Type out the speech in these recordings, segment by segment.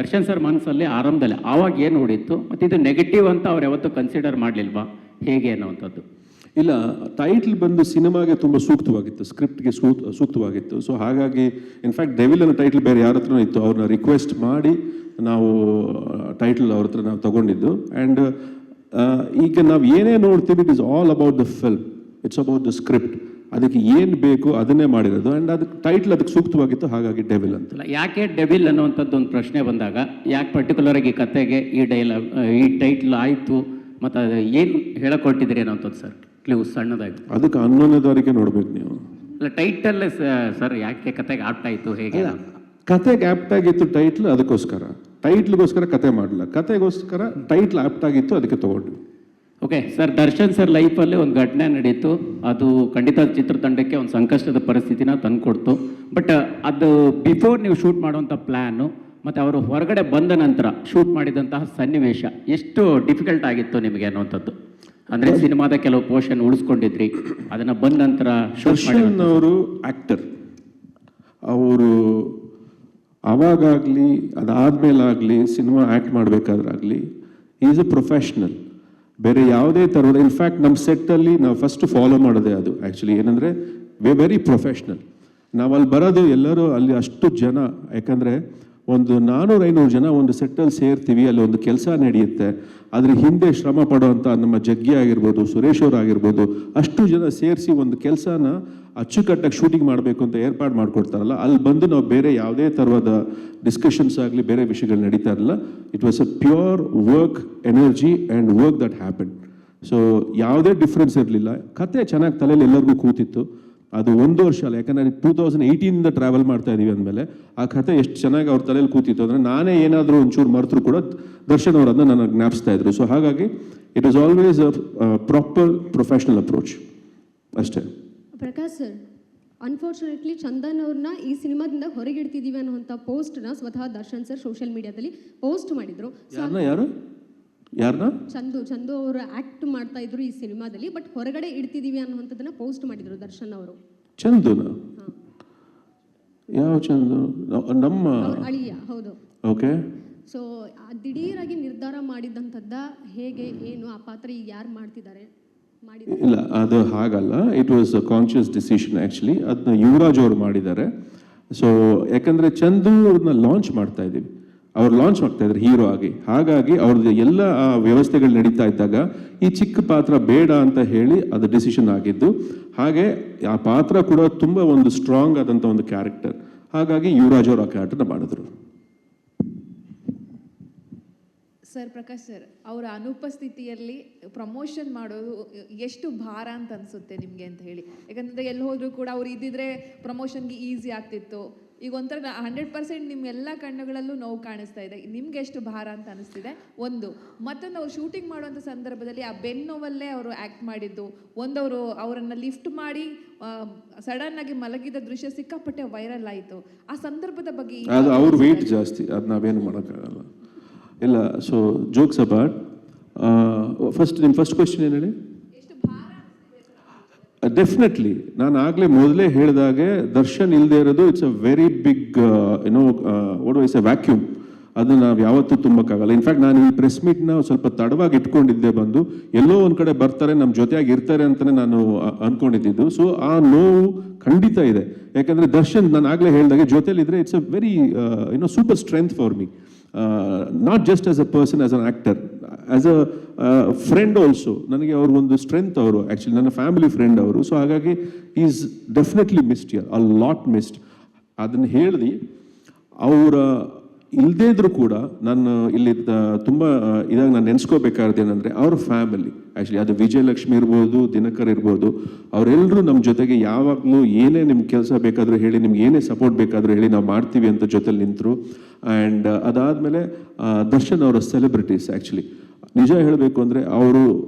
Darshan sir ಮನಸ್ಸಲ್ಲಿ ಆರಂಭದಲ್ಲಿ ಆವಾಗ ಏನು ಹೊಡಿತ್ತು ಮತ್ತು ಇದು ನೆಗೆಟಿವ್ ಅಂತ ಅವ್ರು ಯಾವತ್ತೂ ಕನ್ಸಿಡರ್ ಮಾಡಲಿಲ್ವಾ ಹೇಗೆ ಅನ್ನೋವಂಥದ್ದು? ಇಲ್ಲ, ಟೈಟ್ಲ್ ಬಂದು ಸಿನಿಮಾಗೆ ತುಂಬ ಸೂಕ್ತವಾಗಿತ್ತು, ಸ್ಕ್ರಿಪ್ಟ್ಗೆ ಸೂಕ್ತವಾಗಿತ್ತು. ಸೊ ಹಾಗಾಗಿ ಇನ್ಫ್ಯಾಕ್ಟ್ ಡೆವಿಲ್ ಅನ್ನೋ ಟೈಟ್ಲ್ ಬೇರೆ ಯಾರ ಹತ್ರನೂ ಇತ್ತು, ಅವ್ರನ್ನ ರಿಕ್ವೆಸ್ಟ್ ಮಾಡಿ ನಾವು ಟೈಟ್ಲ್ ಅವ್ರ ಹತ್ರ ನಾವು ತಗೊಂಡಿದ್ದು. ಆ್ಯಂಡ್ ಈಗ ನಾವು ಏನೇ ನೋಡ್ತೀವಿ, it is all about the film, it's about the script. ಅದಕ್ಕೆ ಏನು ಬೇಕು ಅದನ್ನೇ ಮಾಡಿರೋದು. ಆ್ಯಂಡ್ ಅದಕ್ಕೆ ಟೈಟ್ಲ್ ಅದಕ್ಕೆ ಸೂಕ್ತವಾಗಿತ್ತು, ಹಾಗಾಗಿ ಡೆವಿಲ್ ಅಂತ. ಯಾಕೆ ಡೆವಿಲ್ ಅನ್ನುವಂಥದ್ದು ಒಂದು ಪ್ರಶ್ನೆ ಬಂದಾಗ ಯಾಕೆ ಪರ್ಟಿಕ್ಯುಲರ್ ಆಗಿ ಕತೆಗೆ ಈ ಡೈಲಾಗ್ ಈ ಟೈಟ್ಲ್ ಆಯಿತು ಮತ್ತು ಅದು ಏನು ಹೇಳಕೊಟ್ಟಿದ್ರಿ ಅನ್ನೋಂಥದ್ದು ಸರ್ ಕ್ಲೂ ಸಣ್ಣದಾಗಿ? ಅದಕ್ಕೆ 11ನೇ ತಾರೀಕೆ ನೋಡ್ಬೇಕು ನೀವು. ಅಲ್ಲ ಟೈಟಲ್ ಸರ್ ಯಾಕೆ ಕತೆಗೆ ಆಪ್ಟ್ ಆಯಿತು ಹೇಗೆ? ಕತೆಗೆ ಆಪ್ಟ್ ಆಗಿತ್ತು ಟೈಟ್ಲ್, ಅದಕ್ಕೋಸ್ಕರ ಟೈಟ್ಲ್ಗೋಸ್ಕರ ಕತೆ ಮಾಡಲ್ಲ, ಕತೆಗೋಸ್ಕರ ಟೈಟ್ಲ್ ಆಪ್ಟ್ ಆಗಿತ್ತು, ಅದಕ್ಕೆ ತಗೊಂಡು. ಓಕೆ ಸರ್, ದರ್ಶನ್ ಸರ್ ಲೈಫಲ್ಲಿ ಒಂದು ಘಟನೆ ನಡೀತು, ಅದು ಖಂಡಿತ ಚಿತ್ರತಂಡಕ್ಕೆ ಒಂದು ಸಂಕಷ್ಟದ ಪರಿಸ್ಥಿತಿನ ತಂದುಕೊಡ್ತು. ಬಟ್ ಅದು ಬಿಫೋರ್ ನೀವು ಶೂಟ್ ಮಾಡುವಂಥ ಪ್ಲ್ಯಾನು ಮತ್ತು ಅವರು ಹೊರಗಡೆ ಬಂದ ನಂತರ ಶೂಟ್ ಮಾಡಿದಂತಹ ಸನ್ನಿವೇಶ ಎಷ್ಟು ಡಿಫಿಕಲ್ಟ್ ಆಗಿತ್ತು ನಿಮಗೆ ಅನ್ನುವಂಥದ್ದು? ಅಂದರೆ ಸಿನಿಮಾದ ಕೆಲವು ಪೋರ್ಷನ್ ಉಳಿಸ್ಕೊಂಡಿದ್ರಿ, ಅದನ್ನು ಬಂದ ನಂತರ ದರ್ಶನ್ ಅವರು ಆ್ಯಕ್ಟರ್, ಅವರು ಅವಾಗಲಿ ಅದಾದಮೇಲಾಗಲಿ ಸಿನಿಮಾ ಆ್ಯಕ್ಟ್ ಮಾಡಬೇಕಾದ್ರಾಗಲಿ ಈಸ್ ಎ ಪ್ರೊಫೆಷ್ನಲ್. ಬೇರೆ ಯಾವುದೇ ಥರದ, ಇನ್ಫ್ಯಾಕ್ಟ್ ನಮ್ಮ ಸೆಟ್ಟಲ್ಲಿ ನಾವು ಫಸ್ಟ್ ಫಾಲೋ ಮಾಡೋದೇ ಅದು. ಆ್ಯಕ್ಚುಲಿ ಏನಂದರೆ ವೆರಿ ಪ್ರೊಫೆಷ್ನಲ್. ನಾವು ಅಲ್ಲಿ ಬರೋದು ಎಲ್ಲರೂ ಅಲ್ಲಿ ಅಷ್ಟು ಜನ, ಯಾಕಂದರೆ ಒಂದು 400-500 ಜನ ಒಂದು ಸೆಟ್ಟಲ್ಲಿ ಸೇರ್ತೀವಿ, ಅಲ್ಲಿ ಒಂದು ಕೆಲಸ ನಡೆಯುತ್ತೆ. ಅದ್ರ ಹಿಂದೆ ಶ್ರಮ ಪಡೋವಂಥ ನಮ್ಮ ಜಗ್ಗಿ ಆಗಿರ್ಬೋದು, ಸುರೇಶ್ ಅವ್ರು ಆಗಿರ್ಬೋದು, ಅಷ್ಟು ಜನ ಸೇರಿಸಿ ಒಂದು ಕೆಲಸನ ಅಚ್ಚುಕಟ್ಟಾಗಿ ಶೂಟಿಂಗ್ ಮಾಡಬೇಕು ಅಂತ ಏರ್ಪಾಡು ಮಾಡಿಕೊಡ್ತಾರಲ್ಲ, ಅಲ್ಲಿ ಬಂದು ನಾವು ಬೇರೆ ಯಾವುದೇ ಥರದ ಡಿಸ್ಕಷನ್ಸ್ ಆಗಲಿ ಬೇರೆ ವಿಷಯಗಳು ನಡೀತಾ ಇರಲಿಲ್ಲ. It was a pure work energy and work that happen. So ಯಾವುದೇ ಡಿಫ್ರೆನ್ಸ್ ಇರಲಿಲ್ಲ. ಕತೆ ಚೆನ್ನಾಗಿ ತಲೆಯಲ್ಲಿ ಎಲ್ಲರಿಗೂ ಕೂತಿತ್ತು. ಅದು 1 ವರ್ಷ ಅಲ್ಲ, ಯಾಕಂದರೆ 2018 ಟ್ರಾವೆಲ್ ಮಾಡ್ತಾ ಇದೀವಿ ಅಂದಮೇಲೆ ಆ ಕತೆ ಎಷ್ಟು ಚೆನ್ನಾಗಿ ಅವ್ರ ತಲೆಯಲ್ಲಿ ಕೂತಿತ್ತು ಅಂದರೆ ನಾನೇ ಏನಾದರೂ ಒಂಚೂರು ಮರೆತರೂ ಕೂಡ ದರ್ಶನ್ ಅವರು ಅದನ್ನ ನನಗೆ ಜ್ಞಾಪಿಸ್ತಾ ಇದ್ರು. ಸೊ ಹಾಗಾಗಿ it was always a proper professional approach ಅಷ್ಟೇ. ಪ್ರಕಾಶ್ ಸರ್, ಅನ್ಫಾರ್ಚುನೇಟ್ಲಿ ಚಂದನ್ ಅವ್ರನ್ನ ಈ ಸಿನಿಮಾದಿಂದ ಹೊರಗಿಡ್ತಿದ್ದೀವಿ ಅನ್ನುವಂಥ ಪೋಸ್ಟ್ನ ಸ್ವತಃ ದರ್ಶನ್ ಸರ್ ಸೋಷಿಯಲ್ ಮೀಡಿಯಾದಲ್ಲಿ ಪೋಸ್ಟ್ ಮಾಡಿದ್ರು. ಯಾರನ್ನ? ಚಂದು ಅವರು ಆಕ್ಟ್ ಮಾಡ್ತಾ ಇದ್ರು ಈ ಸಿನಿಮಾದಲ್ಲಿ, ಬಟ್ ಹೊರಗಡೆ ಇಡ್ತಿದೀವಿ ಅನ್ನುವಂಥದ್ದನ್ನ ಪೋಸ್ಟ್ ಮಾಡಿದ್ರು ದರ್ಶನ್ ಅವರು. ಚಂದುನ? ಯಾವ ಚಂದು? ನಮ್ಮ ಅಳಿಯ. ಹೌದು. ಓಕೆ. ಸೊ ದಿಢೀರಾಗಿ ನಿರ್ಧಾರ ಮಾಡಿದಂಥದ್ದ ಹೇಗೆ, ಏನು ಆ ಪಾತ್ರ ಈಗ ಯಾರು ಮಾಡ್ತಿದ್ದಾರೆ? ಇಲ್ಲ, ಅದು ಹಾಗಲ್ಲ. It was a conscious decision actually. ಅದನ್ನ ಯುವರಾಜ್ ಅವರು ಮಾಡಿದ್ದಾರೆ. ಸೊ ಯಾಕಂದರೆ ಚಂದು ಅವ್ರನ್ನ ಲಾಂಚ್ ಮಾಡ್ತಾ ಇದ್ದೀವಿ, ಅವ್ರು ಲಾಂಚ್ ಮಾಡ್ತಾ ಇದ್ದಾರೆ ಹೀರೋ ಆಗಿ. ಹಾಗಾಗಿ ಅವ್ರದ್ದು ಎಲ್ಲ ವ್ಯವಸ್ಥೆಗಳು ನಡೀತಾ ಇದ್ದಾಗ ಈ ಚಿಕ್ಕ ಪಾತ್ರ ಬೇಡ ಅಂತ ಹೇಳಿ ಅದು ಡಿಸಿಷನ್ ಆಗಿದ್ದು. ಹಾಗೆ ಆ ಪಾತ್ರ ಕೂಡ ತುಂಬ ಒಂದು ಸ್ಟ್ರಾಂಗ್ ಆದಂಥ ಒಂದು ಕ್ಯಾರೆಕ್ಟರ್. ಹಾಗಾಗಿ ಯುವರಾಜ್ ಅವರು ಆ ಕ್ಯಾರೆಕ್ಟರ್ನ ಮಾಡಿದ್ರು. ಸರ್, ಪ್ರಕಾಶ್ ಸರ್, ಅವರ ಅನುಪಸ್ಥಿತಿಯಲ್ಲಿ ಪ್ರಮೋಷನ್ ಮಾಡೋದು ಎಷ್ಟು ಭಾರ ಅಂತ ಅನಿಸುತ್ತೆ ನಿಮಗೆ ಅಂತ ಹೇಳಿ? ಯಾಕಂದರೆ ಎಲ್ಲಿ ಹೋದರೂ ಕೂಡ ಅವ್ರು ಇದ್ದಿದ್ರೆ ಪ್ರಮೋಷನ್ಗೆ ಈಸಿ ಆಗ್ತಿತ್ತು. ಈಗ ಒಂಥರ 100% ನಿಮ್ಮೆಲ್ಲ ಕಣ್ಣುಗಳಲ್ಲೂ ನೋವು ಕಾಣಿಸ್ತಾ ಇದೆ. ನಿಮ್ಗೆ ಎಷ್ಟು ಭಾರ ಅಂತ ಅನಿಸ್ತಿದೆ? ಒಂದು. ಮತ್ತೊಂದು, ಅವ್ರು ಶೂಟಿಂಗ್ ಮಾಡುವಂಥ ಸಂದರ್ಭದಲ್ಲಿ ಆ ಬೆನ್ನೋವಲ್ಲೇ ಅವರು ಆ್ಯಕ್ಟ್ ಮಾಡಿದ್ದು, ಒಂದವರು ಅವರನ್ನು ಲಿಫ್ಟ್ ಮಾಡಿ ಸಡನ್ ಆಗಿ ಮಲಗಿದ ದೃಶ್ಯ ಸಿಕ್ಕಾಪಟ್ಟೆ ವೈರಲ್ ಆಯಿತು. ಆ ಸಂದರ್ಭದ ಬಗ್ಗೆ ಅದು ಅವ್ರ ವೆಯ್ಟ್ ಜಾಸ್ತಿ, ಅದು ನಾವೇನು ಮಾಡೋಕ್ಕಾಗಲ್ಲ. ಇಲ್ಲ, ಸೊ ಜೋಕ್ಸ್ ಅಬೌಟ್ ನಿಮ್ಮ ಫಸ್ಟ್ ಕ್ವೆಶ್ಚನ್ ಏನು ಹೇಳಿ? ಡೆಫಿನೆಟ್ಲಿ ನಾನು ಆಗಲೇ ಮೊದಲೇ ಹೇಳಿದಾಗೆ ದರ್ಶನ್ ಇಲ್ಲದೆ ಇರೋದು it's a very big what is a vacuum. ಅದನ್ನು ನಾವು ಯಾವತ್ತೂ ತುಂಬಕ್ಕಾಗಲ್ಲ. ಇನ್ಫ್ಯಾಕ್ಟ್ ನಾನು ಈ ಪ್ರೆಸ್ ಮೀಟ್ನ ಸ್ವಲ್ಪ ತಡವಾಗಿ ಇಟ್ಕೊಂಡಿದ್ದೆ, ಬಂದು ಎಲ್ಲೋ ಒಂದು ಕಡೆ ಬರ್ತಾರೆ, ನಮ್ಮ ಜೊತೆಯಾಗಿ ಇರ್ತಾರೆ ಅಂತಲೇ ನಾನು ಅಂದ್ಕೊಂಡಿದ್ದು. ಸೊ ಆ ನೋವು ಖಂಡಿತ ಇದೆ. ಯಾಕಂದರೆ ದರ್ಶನ್ ನಾನು ಆಗಲೇ ಹೇಳಿದಾಗೆ ಜೊತೆಲಿದ್ರೆ it's a very super strength for me. Not just as a person, as an actor, as a friend also. ನನಗೆ ಅವ್ರ ಒಂದು ಸ್ಟ್ರೆಂತ್ ಅವರು, ಆ್ಯಕ್ಚುಲಿ ನನ್ನ ಫ್ಯಾಮಿಲಿ ಫ್ರೆಂಡ್ ಅವರು. ಸೊ ಹಾಗಾಗಿ is definitely missed here, a lot missed. ಅದನ್ನು ಹೇಳಿ ಅವರ ಇಲ್ಲದೇ ಇದ್ರೂ ಕೂಡ ನಾನು ಇಲ್ಲಿ ತುಂಬ ಇದಾಗ ನಾನು ನೆನೆಸ್ಕೋಬೇಕಾದ್ರೆ ಏನಂದರೆ ಅವ್ರ ಫ್ಯಾಮಿಲಿ. ಆ್ಯಕ್ಚುಲಿ ಅದು ವಿಜಯಲಕ್ಷ್ಮಿ ಇರ್ಬೋದು, ದಿನಕರ್ ಇರ್ಬೋದು, ಅವರೆಲ್ಲರೂ ನಮ್ಮ ಜೊತೆಗೆ ಯಾವಾಗಲೂ ಏನೇ ನಿಮ್ಗೆ ಕೆಲಸ ಬೇಕಾದರೂ ಹೇಳಿ, ನಿಮ್ಗೆ ಏನೇ ಸಪೋರ್ಟ್ ಬೇಕಾದರೂ ಹೇಳಿ ನಾವು ಮಾಡ್ತೀವಿ ಅಂತ ಜೊತೆಲಿ ನಿಂತರು. ಆ್ಯಂಡ್ ಅದಾದಮೇಲೆ ದರ್ಶನ್ ಅವರ ಸೆಲೆಬ್ರಿಟೀಸ್. ಆ್ಯಕ್ಚುಲಿ ನಿಜ ಹೇಳಬೇಕು ಅಂದರೆ ಅವರು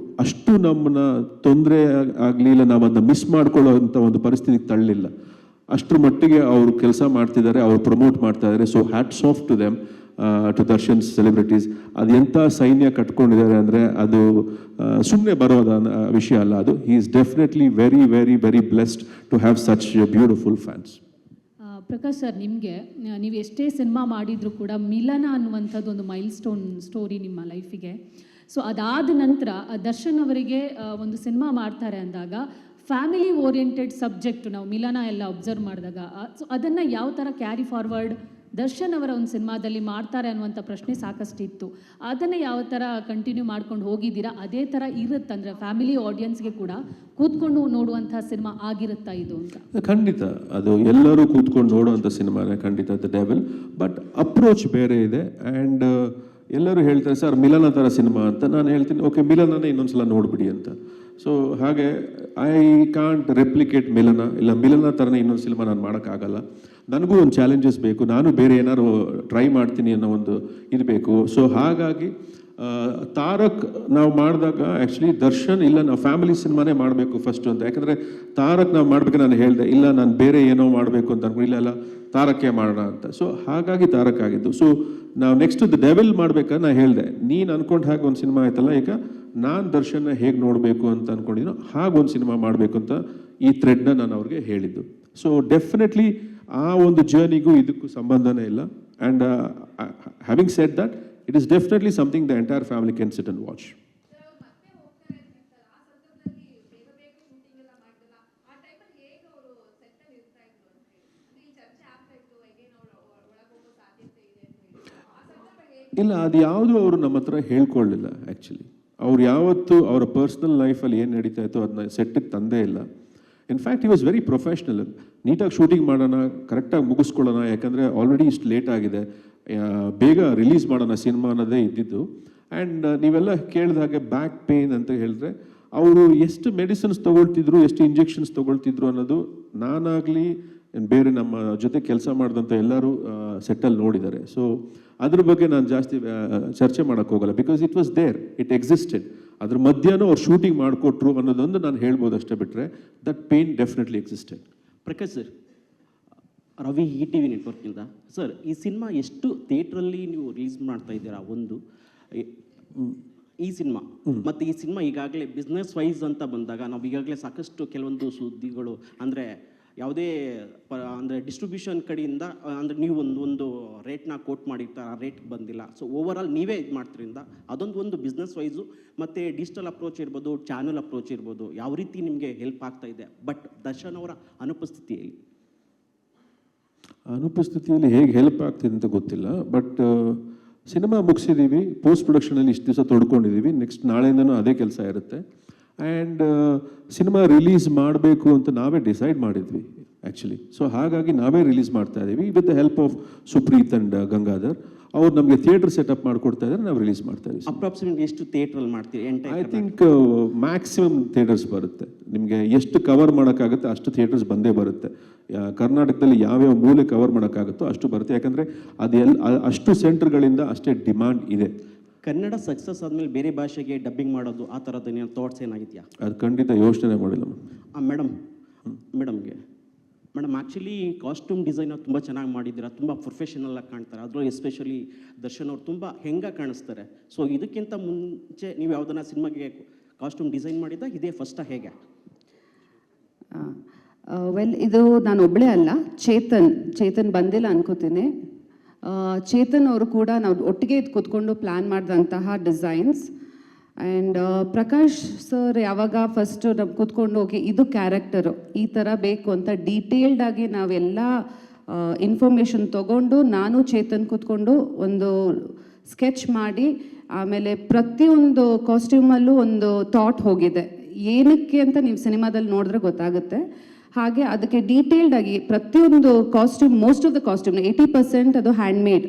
ಅಷ್ಟು ನಮ್ಮನ್ನ ತೊಂದರೆ ಆಗಲಿ, ಇಲ್ಲ ನಾವು ಅದನ್ನ ಮಿಸ್ ಮಾಡ್ಕೊಳ್ಳೋ ಅಂಥ ಒಂದು ಪರಿಸ್ಥಿತಿಗೆ ತಳ್ಳಲಿಲ್ಲ. ಅಷ್ಟರ ಮಟ್ಟಿಗೆ ಅವರು ಕೆಲಸ ಮಾಡ್ತಿದ್ದಾರೆ, ಅವ್ರು ಪ್ರಮೋಟ್ ಮಾಡ್ತಾ ಇದ್ದಾರೆ. So hats off to them, to Darshan celebrities. ಅದು ಎಂಥ ಸೈನ್ಯ ಕಟ್ಕೊಂಡಿದ್ದಾರೆ ಅಂದರೆ ಅದು ಸುಮ್ಮನೆ ಬರೋದ ವಿಷಯ ಅಲ್ಲ ಅದು. He is definitely very very very blessed to have such beautiful fans. Prakash sir, ನಿಮಗೆ ನೀವು ಎಷ್ಟೇ ಸಿನಿಮಾ ಮಾಡಿದರೂ ಕೂಡ ಮಿಲನ ಅನ್ನುವಂಥದ್ದು ಒಂದು ಮೈಲ್ ಸ್ಟೋರಿ ನಿಮ್ಮ ಲೈಫಿಗೆ. ಸೊ ಅದಾದ ನಂತರ ದರ್ಶನ್ ಅವರಿಗೆ ಒಂದು ಸಿನಿಮಾ ಮಾಡ್ತಾರೆ ಅಂದಾಗ ಫ್ಯಾಮಿಲಿ ಓರಿಯೆಂಟೆಡ್ ಸಬ್ಜೆಕ್ಟ್ ನಾವು ಮಿಲನ ಎಲ್ಲ ಅಬ್ಸರ್ವ್ ಮಾಡಿದಾಗ ಸೊ ಅದನ್ನು ಯಾವ ಥರ ಕ್ಯಾರಿ ಫಾರ್ವರ್ಡ್ ದರ್ಶನ್ ಅವರ ಒಂದು ಸಿನಿಮಾದಲ್ಲಿ ಮಾಡ್ತಾರೆ ಅನ್ನುವಂಥ ಪ್ರಶ್ನೆ ಸಾಕಷ್ಟು ಇತ್ತು. ಅದನ್ನು ಯಾವ ಥರ ಕಂಟಿನ್ಯೂ ಮಾಡ್ಕೊಂಡು ಹೋಗಿದ್ದೀರಾ? ಅದೇ ಥರ ಇರುತ್ತಂದರೆ ಫ್ಯಾಮಿಲಿ ಆಡಿಯನ್ಸ್ಗೆ ಕೂಡ ಕೂತ್ಕೊಂಡು ನೋಡುವಂಥ ಸಿನಿಮಾ ಆಗಿರುತ್ತಾ ಇದು ಅಂತ? ಖಂಡಿತ ಅದು ಎಲ್ಲರೂ ಕೂತ್ಕೊಂಡು ನೋಡುವಂಥ ಸಿನಿಮಾನೇ ಖಂಡಿತ ದ ಡೆವಿಲ್. ಬಟ್ ಅಪ್ರೋಚ್ ಬೇರೆ ಇದೆ. ಆ್ಯಂಡ್ ಎಲ್ಲರೂ ಹೇಳ್ತಾರೆ ಸರ್ ಮಿಲನ ಥರ ಸಿನಿಮಾ ಅಂತ. ನಾನು ಹೇಳ್ತೀನಿ ಓಕೆ ಮಿಲನನೇ ಇನ್ನೊಂದ್ಸಲ ನೋಡ್ಬಿಡಿ ಅಂತ. ಸೊ ಹಾಗೆ ಐ ಕಾಂಟ್ ರೆಪ್ಲಿಕೇಟ್ ಮಿಲನ, ಇಲ್ಲ ಮಿಲನ ಥರನೇ ಇನ್ನೊಂದು ಸಿನಿಮಾ ನಾನು ಮಾಡೋಕ್ಕಾಗಲ್ಲ. ನನಗೂ ಒಂದು ಚಾಲೆಂಜಸ್ ಬೇಕು, ನಾನು ಬೇರೆ ಏನಾದ್ರು ಟ್ರೈ ಮಾಡ್ತೀನಿ ಅನ್ನೋ ಒಂದು ಇದು ಬೇಕು. ಸೊ ಹಾಗಾಗಿ ತಾರಕ್ ನಾವು ಮಾಡಿದಾಗ ಆ್ಯಕ್ಚುಲಿ ದರ್ಶನ್ ಇಲ್ಲ ನಾವು ಫ್ಯಾಮಿಲಿ ಸಿನಿಮಾನೇ ಮಾಡಬೇಕು ಫಸ್ಟು ಅಂತ. ಯಾಕಂದರೆ ತಾರಕ್ ನಾವು ಮಾಡಬೇಕು ನಾನು ಹೇಳಿದೆ, ಇಲ್ಲ ನಾನು ಬೇರೆ ಏನೋ ಮಾಡಬೇಕು ಅಂತ ಅನ್ಕೊಂಡು, ಇಲ್ಲ ತಾರಕ್ಕೆ ಮಾಡೋಣ ಅಂತ. ಸೊ ಹಾಗಾಗಿ ತಾರಕ್ ಆಗಿದ್ದು. ಸೊ ನಾವು ನೆಕ್ಸ್ಟ್ ದ ಡೆವಿಲ್ ಮಾಡ್ಬೇಕಾದ್ರೆ ನಾನು ಹೇಳಿದೆ, ನೀನು ಅನ್ಕೊಂಡು ಹಾಗೆ ಒಂದು ಸಿನಿಮಾ ಆಯ್ತಲ್ಲ, ಈಗ ನಾನು ದರ್ಶನ್ನ ಹೇಗೆ ನೋಡಬೇಕು ಅಂತ ಅಂದ್ಕೊಂಡಿದ್ದೀನೋ ಹಾಗೊಂದು ಸಿನಿಮಾ ಮಾಡಬೇಕು ಅಂತ ಈ ಥ್ರೆಡ್ನ ನಾನು ಅವ್ರಿಗೆ ಹೇಳಿದ್ದು. ಸೊ ಡೆಫಿನೆಟ್ಲಿ ಆ ಒಂದು ಜರ್ನಿಗೂ ಇದಕ್ಕೂ ಸಂಬಂಧನೇ ಇಲ್ಲ. And having said that, it is definitely something the entire family can sit and watch. ಇಲ್ಲ, ಅದು ಯಾವುದು ಅವರು ನಮ್ಮ ಹತ್ರ ಹೇಳ್ಕೊಳ್ಳಿಲ್ಲ. ಆ್ಯಕ್ಚುಲಿ ಅವ್ರು ಯಾವತ್ತೂ ಅವರ ಪರ್ಸ್ನಲ್ ಲೈಫಲ್ಲಿ ಏನು ನಡೀತಾ ಇತ್ತು ಅದನ್ನ ಸೆಟ್ಟಿಗೆ ತಂದೇ ಇಲ್ಲ. ಇನ್ಫ್ಯಾಕ್ಟ್ ಈ ವಾಸ್ ವೆರಿ ಪ್ರೊಫೆಷ್ನಲ್. ನೀಟಾಗಿ ಶೂಟಿಂಗ್ ಮಾಡೋಣ, ಕರೆಕ್ಟಾಗಿ ಮುಗಿಸ್ಕೊಳ್ಳೋಣ, ಯಾಕಂದರೆ ಆಲ್ರೆಡಿ ಇಷ್ಟು ಲೇಟ್ ಆಗಿದೆ, ಬೇಗ ರಿಲೀಸ್ ಮಾಡೋಣ ಸಿನಿಮಾ ಅನ್ನೋದೇ ಇದ್ದಿದ್ದು. ಆ್ಯಂಡ್ ನೀವೆಲ್ಲ ಕೇಳಿದ ಹಾಗೆ ಬ್ಯಾಕ್ ಪೇನ್ ಅಂತ ಹೇಳಿದ್ರೆ ಅವರು ಎಷ್ಟು ಮೆಡಿಸಿನ್ಸ್ ತೊಗೊಳ್ತಿದ್ರು, ಎಷ್ಟು ಇಂಜೆಕ್ಷನ್ಸ್ ತೊಗೊಳ್ತಿದ್ರು ಅನ್ನೋದು ನಾನಾಗಲಿ ಬೇರೆ ನಮ್ಮ ಜೊತೆ ಕೆಲಸ ಮಾಡಿದಂಥ ಎಲ್ಲರೂ ಸೆಟ್ಟಲ್ಲಿ ನೋಡಿದ್ದಾರೆ. ಸೊ ಅದ್ರ ಬಗ್ಗೆ ನಾನು ಜಾಸ್ತಿ ಚರ್ಚೆ ಮಾಡೋಕ್ಕೆ ಹೋಗಲ್ಲ. Because it was there, it existed. ಅದ್ರ ಮಧ್ಯಾಹ್ನ ಅವ್ರು ಶೂಟಿಂಗ್ ಮಾಡಿಕೊಟ್ರು ಅನ್ನೋದೊಂದು ನಾನು ಹೇಳ್ಬೋದು ಅಷ್ಟೇ, ಬಿಟ್ಟರೆ that pain definitely existed. Prakash sir, Ravi ETV ನೆಟ್ವರ್ಕ್ನಿಂದ ಸರ್, ಈ ಸಿನಿಮಾ ಎಷ್ಟು ಥಿಯೇಟ್ರಲ್ಲಿ ನೀವು ರಿಲೀಸ್ ಮಾಡ್ತಾ ಇದ್ದೀರಾ ಒಂದು ಈ ಸಿನಿಮಾ, ಮತ್ತು ಈ ಸಿನಿಮಾ ಈಗಾಗಲೇ ಬಿಸ್ನೆಸ್ ವೈಸ್ ಅಂತ ಬಂದಾಗ ನಾವು ಈಗಾಗಲೇ ಸಾಕಷ್ಟು ಕೆಲವೊಂದು ಸುದ್ದಿಗಳು ಅಂದರೆ ಯಾವುದೇ ಅಂದರೆ ಡಿಸ್ಟ್ರಿಬ್ಯೂಷನ್ ಕಡೆಯಿಂದ ಅಂದರೆ ನೀವು ಒಂದು ರೇಟ್ನ ಕೋಟ್ ಮಾಡಿರ್ತಾರೆ, ಆ ರೇಟ್ ಬಂದಿಲ್ಲ. ಸೊ ಓವರ್ ಆಲ್ ನೀವೇ ಇದು ಮಾಡ್ತಿರಿಂದ ಅದೊಂದು ಬಿಸ್ನೆಸ್ ವೈಸು ಮತ್ತು ಡಿಜಿಟಲ್ ಅಪ್ರೋಚ್ ಇರ್ಬೋದು, ಚಾನಲ್ ಅಪ್ರೋಚ್ ಇರ್ಬೋದು, ಯಾವ ರೀತಿ ನಿಮಗೆ ಹೆಲ್ಪ್ ಆಗ್ತಾ ಇದೆ. ಬಟ್ ದರ್ಶನ್ ಅವರ ಅನುಪಸ್ಥಿತಿಯಲ್ಲಿ ಹೇಗೆ ಹೆಲ್ಪ್ ಆಗ್ತಿದೆ ಅಂತ ಗೊತ್ತಿಲ್ಲ. ಬಟ್ ಸಿನಿಮಾ ಮುಗಿಸಿದ್ದೀವಿ, ಪೋಸ್ಟ್ ಪ್ರೊಡಕ್ಷನಲ್ಲಿ ಇಷ್ಟು ದಿವಸ ತೊಡ್ಕೊಂಡಿದ್ದೀವಿ, ನೆಕ್ಸ್ಟ್ ನಾಳೆಯಿಂದನೂ ಅದೇ ಕೆಲಸ ಇರುತ್ತೆ. ಆ್ಯಂಡ್ ಸಿನಿಮಾ ರಿಲೀಸ್ ಮಾಡಬೇಕು ಅಂತ ನಾವೇ ಡಿಸೈಡ್ ಮಾಡಿದ್ವಿ ಆ್ಯಕ್ಚುಲಿ. ಸೊ ಹಾಗಾಗಿ ನಾವೇ ರಿಲೀಸ್ ಮಾಡ್ತಾ ಇದ್ದೀವಿ with the help of Supreeth and Gangadhar. ಅವ್ರು ನಮಗೆ ಥಿಯೇಟರ್ ಸೆಟಪ್ ಮಾಡಿಕೊಡ್ತಾ ಇದ್ದಾರೆ, ನಾವು ರಿಲೀಸ್ ಮಾಡ್ತಾ ಇದ್ದೀವಿ. ಅಪ್ರಾಕ್ಸಿಮೇಟ್ ಎಷ್ಟು ಥಿಯೇಟ್ರಲ್ಲಿ ಮಾಡ್ತೀವಿ? ಐ ಥಿಂಕ್ ಮ್ಯಾಕ್ಸಿಮಮ್ ಥಿಯೇಟರ್ಸ್ ಬರುತ್ತೆ. ನಿಮಗೆ ಎಷ್ಟು ಕವರ್ ಮಾಡೋಕ್ಕಾಗುತ್ತೆ ಅಷ್ಟು ಥಿಯೇಟರ್ಸ್ ಬಂದೇ ಬರುತ್ತೆ. ಕರ್ನಾಟಕದಲ್ಲಿ ಯಾವ್ಯಾವ ಮೂಲೆ ಕವರ್ ಮಾಡೋಕ್ಕಾಗುತ್ತೋ ಅಷ್ಟು ಬರುತ್ತೆ. ಯಾಕಂದರೆ ಅಷ್ಟು ಸೆಂಟರ್ಗಳಿಂದ ಅಷ್ಟೇ ಡಿಮಾಂಡ್ ಇದೆ. ಕನ್ನಡ ಸಕ್ಸಸ್ ಆದಮೇಲೆ ಬೇರೆ ಭಾಷೆಗೆ ಡಬ್ಬಿಂಗ್ ಮಾಡೋದು ಆ ಥರದ್ದು ಥಾಟ್ಸ್ ಏನಾಗಿದೆಯಾ? ಅದು ಖಂಡಿತ ಯೋಚನೆ ಮಾಡಿಲ್ಲ ಮೇಡಮ್ ಆ್ಯಕ್ಚುಲಿ ಕಾಸ್ಟ್ಯೂಮ್ ಡಿಸೈನರ್ ತುಂಬ ಚೆನ್ನಾಗಿ ಮಾಡಿದ್ದೀರಾ, ತುಂಬ ಪ್ರೊಫೆಷನಲ್ ಆಗಿ ಕಾಣ್ತಾರೆ. ಅದರಲ್ಲೂ ಎಸ್ಪೆಷಲಿ ದರ್ಶನ್ ಅವ್ರು ತುಂಬ ಹೆಂಗೆ ಕಾಣಿಸ್ತಾರೆ. ಸೊ ಇದಕ್ಕಿಂತ ಮುಂಚೆ ನೀವು ಯಾವುದನ್ನ ಸಿನಿಮಾಗೆ ಕಾಸ್ಟ್ಯೂಮ್ ಡಿಸೈನ್ ಮಾಡಿದ್ದ ಇದೇ ಫಸ್ಟಾ ಹೇಗೆ? ವೆಲ್, ಇದು ನಾನು ಒಬ್ಬಳೇ ಅಲ್ಲ, ಚೇತನ್ ಬಂದಿಲ್ಲ ಅನ್ಕೋತೀನಿ. ಚೇತನ್ ಅವರು ಕೂಡ ನಾವು ಒಟ್ಟಿಗೆ ಕೂತ್ಕೊಂಡು ಪ್ಲ್ಯಾನ್ ಮಾಡಿದಂತಹ ಡಿಸೈನ್ಸ್. ಆ್ಯಂಡ್ ಪ್ರಕಾಶ್ ಸರ್ ಯಾವಾಗ ಫಸ್ಟ್ ನಾವು ಕೂತ್ಕೊಂಡು ಓಕೆ ಇದು ಕ್ಯಾರೆಕ್ಟರು ಈ ಥರ ಬೇಕು ಅಂತ ಡೀಟೇಲ್ಡಾಗಿ ನಾವೆಲ್ಲ ಇನ್ಫಾರ್ಮೇಷನ್ ತೊಗೊಂಡು ನಾನು ಚೇತನ್ ಕೂತ್ಕೊಂಡು ಒಂದು ಸ್ಕೆಚ್ ಮಾಡಿ, ಆಮೇಲೆ ಪ್ರತಿಯೊಂದು ಕಾಸ್ಟ್ಯೂಮಲ್ಲೂ ಒಂದು ಥಾಟ್ ಹೋಗಿದೆ, ಏನಕ್ಕೆ ಅಂತ ನೀವು ಸಿನಿಮಾದಲ್ಲಿ ನೋಡಿದ್ರೆ ಗೊತ್ತಾಗುತ್ತೆ. ಹಾಗೆ ಅದಕ್ಕೆ ಡೀಟೇಲ್ಡಾಗಿ ಪ್ರತಿಯೊಂದು costume, most of the costume 80% ಅದು ಹ್ಯಾಂಡ್ಮೇಡ್.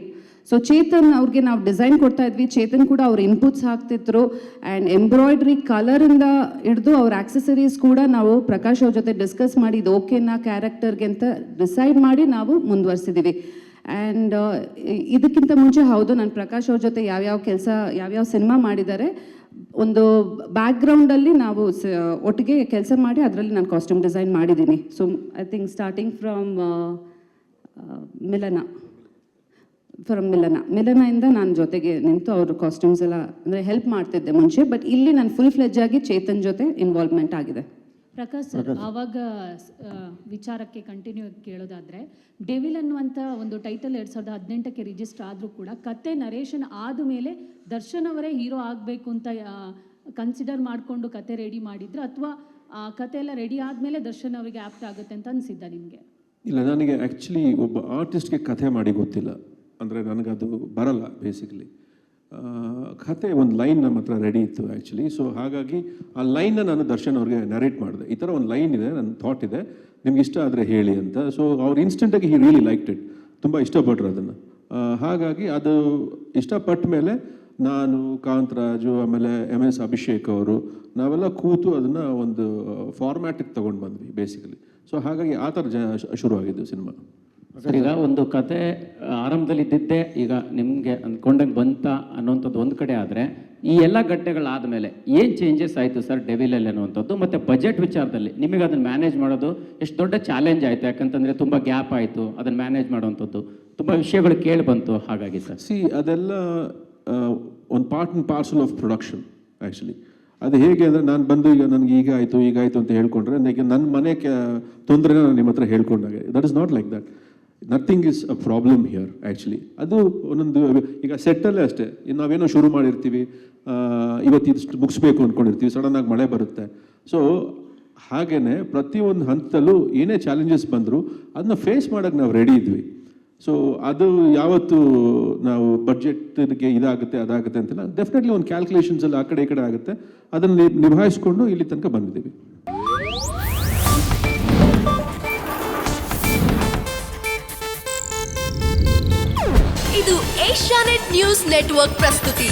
ಸೊ ಚೇತನ್ ಅವ್ರಿಗೆ ನಾವು ಡಿಸೈನ್ ಕೊಡ್ತಾ ಇದ್ವಿ, ಚೇತನ್ ಕೂಡ ಅವ್ರ ಇನ್ಪುಟ್ಸ್ ಹಾಕ್ತಿದ್ರು. ಆ್ಯಂಡ್ ಎಂಬ್ರಾಯ್ಡ್ರಿ ಕಲರಿಂದ ಹಿಡಿದು ಅವ್ರ ಆಕ್ಸೆಸರೀಸ್ ಕೂಡ ನಾವು ಪ್ರಕಾಶ್ ಅವ್ರ ಜೊತೆ ಡಿಸ್ಕಸ್ ಮಾಡಿ ಇದು ಓಕೆನಾ ಕ್ಯಾರೆಕ್ಟರ್ಗೆ ಅಂತ ಡಿಸೈಡ್ ಮಾಡಿ ನಾವು ಮುಂದುವರ್ಸಿದ್ದೀವಿ. ಆ್ಯಂಡ್ ಇದಕ್ಕಿಂತ ಮುಂಚೆ ಹೌದು, ನಾನು ಪ್ರಕಾಶ್ ಅವ್ರ ಜೊತೆ ಯಾವ್ಯಾವ ಸಿನಿಮಾ ಮಾಡಿದ್ದಾರೆ, ಒಂದು ಬ್ಯಾಕ್ಗ್ರೌಂಡಲ್ಲಿ ನಾವು ಒಟ್ಟಿಗೆ ಕೆಲಸ ಮಾಡಿ ಅದರಲ್ಲಿ ನಾನು ಕಾಸ್ಟ್ಯೂಮ್ ಡಿಸೈನ್ ಮಾಡಿದ್ದೀನಿ. So I think starting from ಮಿಲನದಿಂದ ನಾನು ಜೊತೆಗೆ ನಿಂತು ಅವರು ಕಾಸ್ಟ್ಯೂಮ್ಸ್ ಎಲ್ಲ ಅಂದರೆ ಹೆಲ್ಪ್ ಮಾಡ್ತಿದ್ದೆ ಮುಂಚೆ. ಬಟ್ ಇಲ್ಲಿ ನಾನು ಫುಲ್ ಫ್ಲೆಜ್ ಆಗಿ ಚೇತನ್ ಜೊತೆ ಇನ್ವಾಲ್ವ್ಮೆಂಟ್ ಆಗಿದೆ. ಪ್ರಕಾಶ್ ಸರ್, ಆವಾಗ ವಿಚಾರಕ್ಕೆ ಕಂಟಿನ್ಯೂ ಕೇಳೋದಾದರೆ, ಡೆವಿಲ್ ಅನ್ನುವಂಥ ಒಂದು ಟೈಟಲ್ 2018ಕ್ಕೆ ರಿಜಿಸ್ಟರ್ ಆದರೂ ಕೂಡ ಕತೆ ನರೇಷನ್ ಆದಮೇಲೆ ದರ್ಶನ್ ಅವರೇ ಹೀರೋ ಆಗಬೇಕು ಅಂತ ಕನ್ಸಿಡರ್ ಮಾಡಿಕೊಂಡು ಕತೆ ರೆಡಿ ಮಾಡಿದ್ರು, ಅಥವಾ ಕತೆ ಎಲ್ಲ ರೆಡಿ ಆದಮೇಲೆ ದರ್ಶನ್ ಅವರಿಗೆ ಆಪ್ಟ್ ಆಗುತ್ತೆ ಅಂತ ಅನಿಸಿದ್ದ ನಿಮಗೆ? ಇಲ್ಲ, ನನಗೆ ಆ್ಯಕ್ಚುಲಿ ಒಬ್ಬ ಆರ್ಟಿಸ್ಟ್ಗೆ ಕಥೆ ಮಾಡಿ ಗೊತ್ತಿಲ್ಲ, ಅಂದರೆ ನನಗದು ಬರಲ್ಲ ಬೇಸಿಕಲಿ. ಕತೆ ಒಂದು ಲೈನ್ ನಮ್ಮ ಹತ್ರ ರೆಡಿ ಇತ್ತು ಆ್ಯಕ್ಚುಲಿ. ಸೊ ಹಾಗಾಗಿ ಆ ಲೈನ್ನ ನಾನು ದರ್ಶನ್ ಅವ್ರಿಗೆ ನರೇಟ್ ಮಾಡಿದೆ, ಈ ಥರ ಒಂದು ಲೈನ್ ಇದೆ, ನನ್ನ ಥಾಟ್ ಇದೆ, ನಿಮ್ಗೆ ಇಷ್ಟ ಆದರೆ ಹೇಳಿ ಅಂತ. ಸೊ ಅವ್ರು ಇನ್ಸ್ಟೆಂಟಾಗಿ ಹಿ ರಿಯಲಿ ಲೈಕ್ಡ್ ಇಟ್, ತುಂಬ ಇಷ್ಟಪಟ್ಟರು ಅದನ್ನು. ಹಾಗಾಗಿ ಅದು ಇಷ್ಟಪಟ್ಟ ಮೇಲೆ ನಾನು, ಕಾಂತರಾಜು, ಆಮೇಲೆ MS ಅಭಿಷೇಕ್ ಅವರು ನಾವೆಲ್ಲ ಕೂತು ಅದನ್ನು ಒಂದು ಫಾರ್ಮ್ಯಾಟಿಗೆ ತೊಗೊಂಡು ಬಂದ್ವಿ ಬೇಸಿಕಲಿ. ಸೊ ಹಾಗಾಗಿ ಆ ಥರ ಶುರುವಾಗಿದ್ದು ಸಿನಿಮಾ. ಸರ್, ಈಗ ಒಂದು ಕತೆ ಆರಂಭದಲ್ಲಿ ಇದ್ದಿದ್ದೆ ಈಗ ನಿಮಗೆ ಅಂದ್ಕೊಂಡಂಗೆ ಬಂತ ಅನ್ನೋಂಥದ್ದು ಒಂದು ಕಡೆ ಆದರೆ, ಈ ಎಲ್ಲ ಘಟ್ಟಗಳಾದಮೇಲೆ ಏನು ಚೇಂಜಸ್ ಆಯಿತು ಸರ್ ಡೆವಿಲಲ್ಲಿ ಅನ್ನುವಂಥದ್ದು? ಮತ್ತು ಬಜೆಟ್ ವಿಚಾರದಲ್ಲಿ ನಿಮಗೆ ಅದನ್ನು ಮ್ಯಾನೇಜ್ ಮಾಡೋದು ಎಷ್ಟು ದೊಡ್ಡ ಚಾಲೆಂಜ್ ಆಯಿತು? ಯಾಕಂತಂದರೆ ತುಂಬ ಗ್ಯಾಪ್ ಆಯಿತು, ಅದನ್ನು ಮ್ಯಾನೇಜ್ ಮಾಡುವಂಥದ್ದು ತುಂಬ ವಿಷಯಗಳು ಕೇಳಿ ಬಂತು. ಹಾಗಾಗಿ ಸರ್ ಅದೆಲ್ಲ ಒಂದು part and parcel of production actually. ಅದು ಹೇಗೆ ಅಂದರೆ, ನಾನು ಬಂದು ಈಗ ನನಗೆ ಈಗಾಯಿತು ಅಂತ ಹೇಳ್ಕೊಂಡ್ರೆ, ಈಗ ನನ್ನ ಮನೆ ತೊಂದರೆನ ನಾನು ನಿಮ್ಮ ಹತ್ರ ಹೇಳ್ಕೊಂಡಾಗ, that is not like that. Nothing is a problem here actually. ಅದು ಒಂದೊಂದು, ಈಗ ಸೆಟ್ಟಲ್ಲೇ ಅಷ್ಟೇ, ನಾವೇನೋ ಶುರು ಮಾಡಿರ್ತೀವಿ, ಇವತ್ತು ಇಷ್ಟು ಮುಗಿಸ್ಬೇಕು ಅಂದ್ಕೊಂಡಿರ್ತೀವಿ, ಸಡನ್ನಾಗಿ ಮಳೆ ಬರುತ್ತೆ. ಸೊ ಹಾಗೆಯೇ ಪ್ರತಿಯೊಂದು ಹಂತದಲ್ಲೂ ಏನೇ ಚಾಲೆಂಜಸ್ ಬಂದರೂ ಅದನ್ನ ಫೇಸ್ ಮಾಡೋಕ್ಕೆ ನಾವು ರೆಡಿ ಇದ್ವಿ. ಸೊ ಅದು ಯಾವತ್ತು ನಾವು ಬಡ್ಜೆಟ್ಗೆ ಇದಾಗುತ್ತೆ ಅದಾಗುತ್ತೆ ಅಂತೆಲ್ಲ ಡೆಫಿನೆಟ್ಲಿ ಒಂದು ಕ್ಯಾಲ್ಕುಲೇಷನ್ಸಲ್ಲಿ ಆ ಕಡೆ ಈ ಕಡೆ ಆಗುತ್ತೆ, ಅದನ್ನು ನಿಭಾಯಿಸ್ಕೊಂಡು ಇಲ್ಲಿ ತನಕ ಬಂದಿದ್ದೀವಿ. ಇದು ಏಷ್ಯಾನೆಟ್ ನ್ಯೂಸ್ ನೆಟ್ವರ್ಕ್ ಪ್ರಸ್ತುತಿ.